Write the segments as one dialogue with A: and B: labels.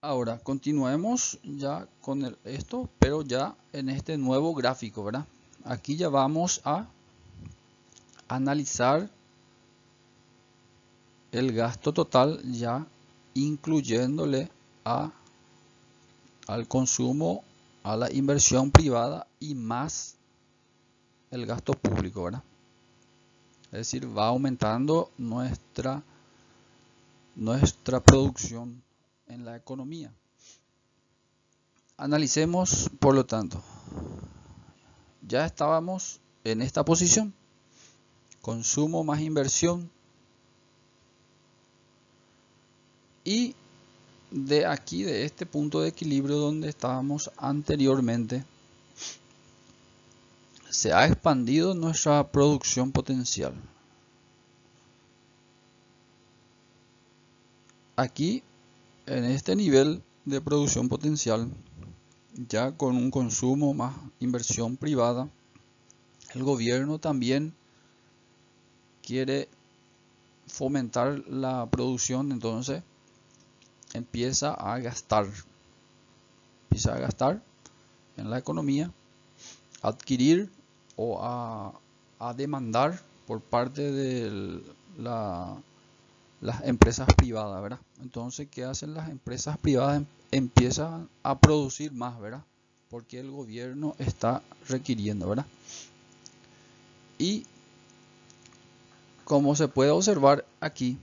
A: Ahora continuemos ya con esto, pero ya en este nuevo gráfico, ¿verdad? Aquí ya vamos a analizar el gasto total ya incluyéndole al consumo, a la inversión privada y más el gasto público, ¿verdad? Es decir, va aumentando nuestra producción en la economía. Analicemos, por lo tanto, ya estábamos en esta posición, consumo más inversión, y de aquí, de este punto de equilibrio donde estábamos anteriormente, se ha expandido nuestra producción potencial. Aquí, en este nivel de producción potencial, ya con un consumo más inversión privada, el gobierno también quiere fomentar la producción, entonces empieza a gastar en la economía, a adquirir o a demandar por parte de las empresas privadas, ¿verdad? Entonces, ¿qué hacen las empresas privadas? Empiezan a producir más, ¿verdad? Porque el gobierno está requiriendo, ¿verdad? Y como se puede observar aquí,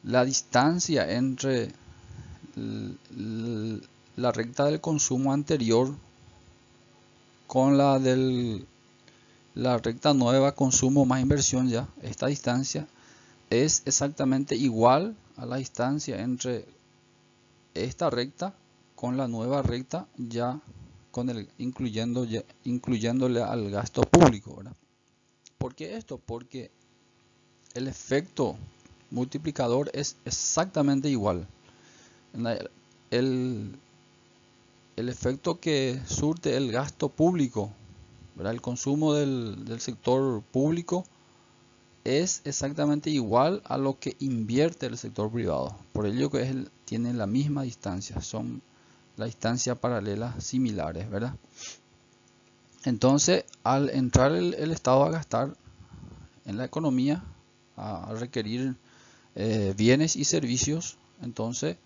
A: la distancia entre la recta del consumo anterior con la recta nueva, consumo más inversión, ya esta distancia es exactamente igual a la distancia entre esta recta con la nueva recta, ya con incluyéndole al gasto público, ¿verdad? ¿Por qué esto? Porque el efecto multiplicador es exactamente igual. El, el efecto que surte el gasto público, ¿verdad? El consumo del sector público es exactamente igual a lo que invierte el sector privado. Por ello que tiene la misma distancia, son las distancias paralelas similares, ¿verdad? Entonces, al entrar el Estado a gastar en la economía, a requerir bienes y servicios, entonces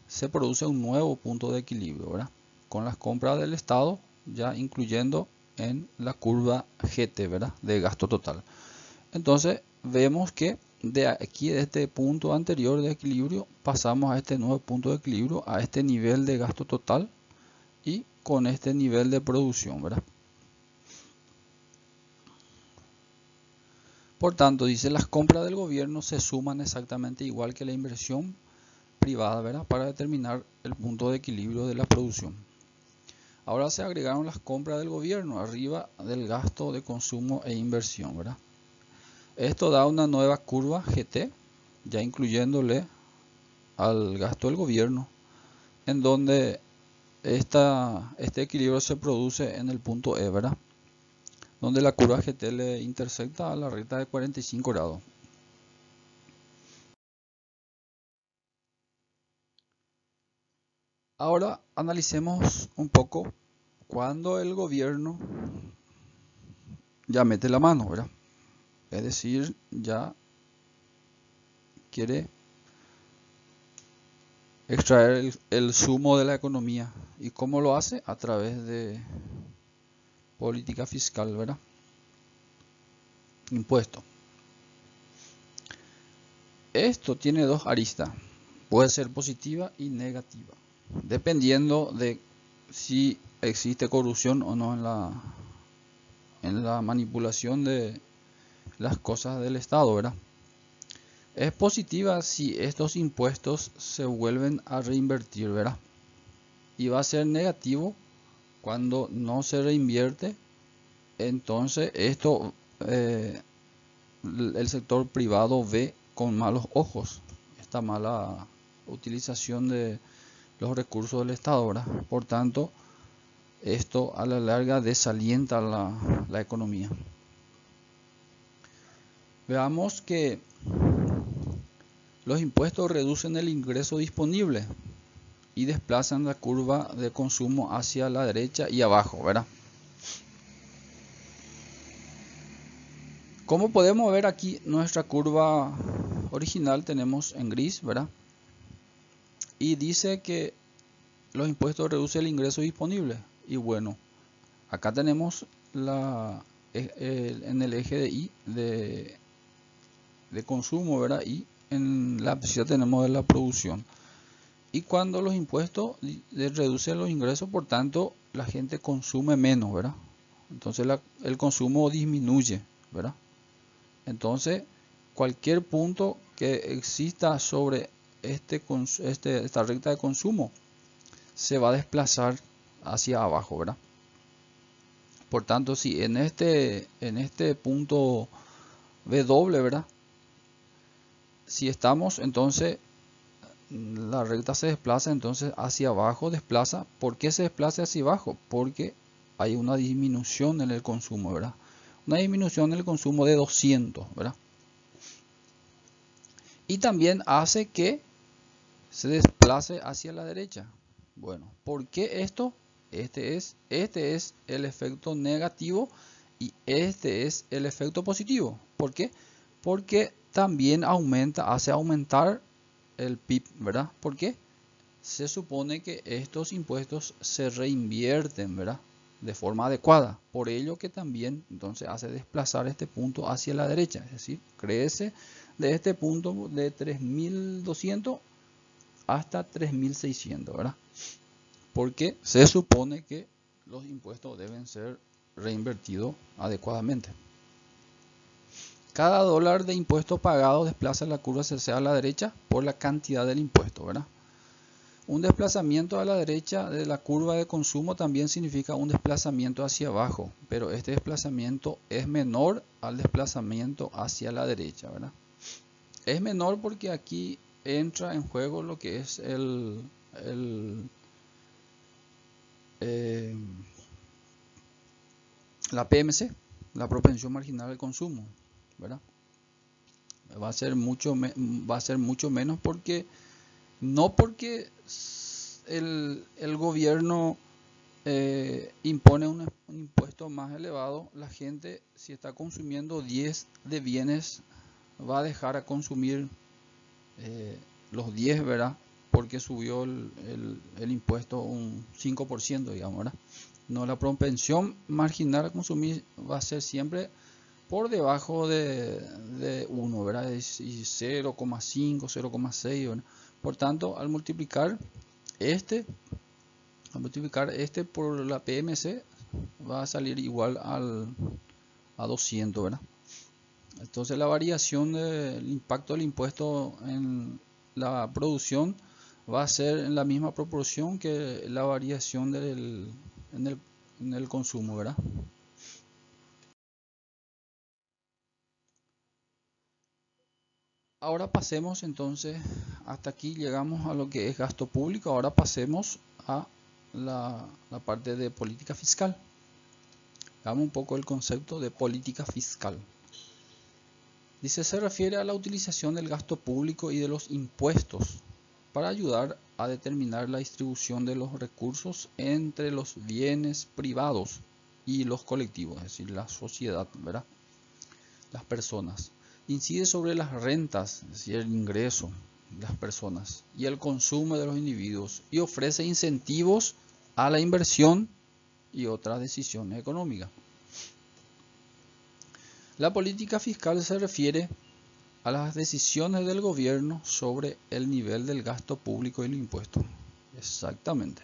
A: se produce un nuevo punto de equilibrio, ¿verdad? Con las compras del Estado ya incluyendo en la curva GT, ¿verdad? De gasto total. Entonces vemos que de aquí, de este punto anterior de equilibrio, pasamos a este nuevo punto de equilibrio, a este nivel de gasto total y con este nivel de producción, ¿verdad? Por tanto, dice, las compras del gobierno se suman exactamente igual que la inversión privada, ¿verdad? Para determinar el punto de equilibrio de la producción. Ahora se agregaron las compras del gobierno arriba del gasto de consumo e inversión, ¿verdad? Esto da una nueva curva GT, ya incluyéndole al gasto del gobierno, en donde este equilibrio se produce en el punto E, ¿verdad? Donde la curva GT le intersecta a la recta de 45 grados. Ahora analicemos un poco cuando el gobierno ya mete la mano, ¿verdad? Es decir, ya quiere extraer el zumo de la economía. ¿Y cómo lo hace? A través de política fiscal, ¿verdad? Impuesto. Esto tiene dos aristas. Puede ser positiva y negativa, dependiendo de si existe corrupción o no en la manipulación de las cosas del Estado, ¿verdad? Es positiva si estos impuestos se vuelven a reinvertir, ¿verdad? Y va a ser negativo cuando no se reinvierte. Entonces esto el sector privado ve con malos ojos esta mala utilización de los recursos del Estado, ¿verdad? Por tanto, esto a la larga desalienta la economía. Veamos que Los impuestos reducen el ingreso disponible y desplazan la curva de consumo hacia la derecha y abajo, ¿verdad? Como podemos ver aquí, nuestra curva original tenemos en gris, ¿verdad? Y dice que los impuestos reducen el ingreso disponible. Y bueno, acá tenemos en el eje de I de consumo, ¿verdad? Y en la abscisa tenemos de la producción. Y cuando los impuestos reducen los ingresos, por tanto, la gente consume menos, ¿verdad? Entonces el consumo disminuye, ¿verdad? Entonces, cualquier punto que exista sobre esta recta de consumo se va a desplazar hacia abajo, ¿verdad? Por tanto, si en este punto W, ¿verdad? Si estamos, entonces la recta se desplaza entonces hacia abajo, desplaza. ¿Por qué se desplaza hacia abajo? Porque hay una disminución en el consumo, ¿verdad? Una disminución en el consumo de 200, ¿verdad? Y también hace que se desplace hacia la derecha. Bueno, ¿por qué esto? Este es el efecto negativo y este es el efecto positivo. ¿Por qué? Porque también hace aumentar el PIB, ¿verdad? ¿Por qué? Se supone que estos impuestos se reinvierten, ¿verdad? De forma adecuada. Por ello que también entonces hace desplazar este punto hacia la derecha. Es decir, crece de este punto de 3.200 hasta 3.600, ¿verdad? Porque se supone que los impuestos deben ser reinvertidos adecuadamente. Cada dólar de impuesto pagado desplaza la curva hacia la derecha por la cantidad del impuesto, ¿verdad? Un desplazamiento a la derecha de la curva de consumo también significa un desplazamiento hacia abajo, pero este desplazamiento es menor al desplazamiento hacia la derecha, ¿verdad? Es menor porque aquí entra en juego lo que es la PMC, la propensión marginal al consumo, ¿verdad? Va a ser mucho menos porque no porque el gobierno impone un impuesto más elevado, la gente si está consumiendo 10 de bienes va a dejar a consumir los 10, ¿verdad? Porque subió el impuesto un 5%, digamos, ¿verdad? No, la propensión marginal a consumir va a ser siempre por debajo de 1, ¿verdad? Y 0,5, 0,6, ¿verdad? Por tanto, al multiplicar este por la PMC va a salir igual a 200, ¿verdad? Entonces la variación del impacto del impuesto en la producción va a ser en la misma proporción que la variación en el consumo, ¿verdad? Ahora pasemos entonces, hasta aquí llegamos a lo que es gasto público, ahora pasemos a la parte de política fiscal. Veamos un poco el concepto de política fiscal. Dice, se refiere a la utilización del gasto público y de los impuestos para ayudar a determinar la distribución de los recursos entre los bienes privados y los colectivos, es decir, la sociedad, ¿verdad? Las personas. Incide sobre las rentas, es decir, el ingreso de las personas y el consumo de los individuos y ofrece incentivos a la inversión y otras decisiones económicas. La política fiscal se refiere a las decisiones del gobierno sobre el nivel del gasto público y el impuesto. Exactamente.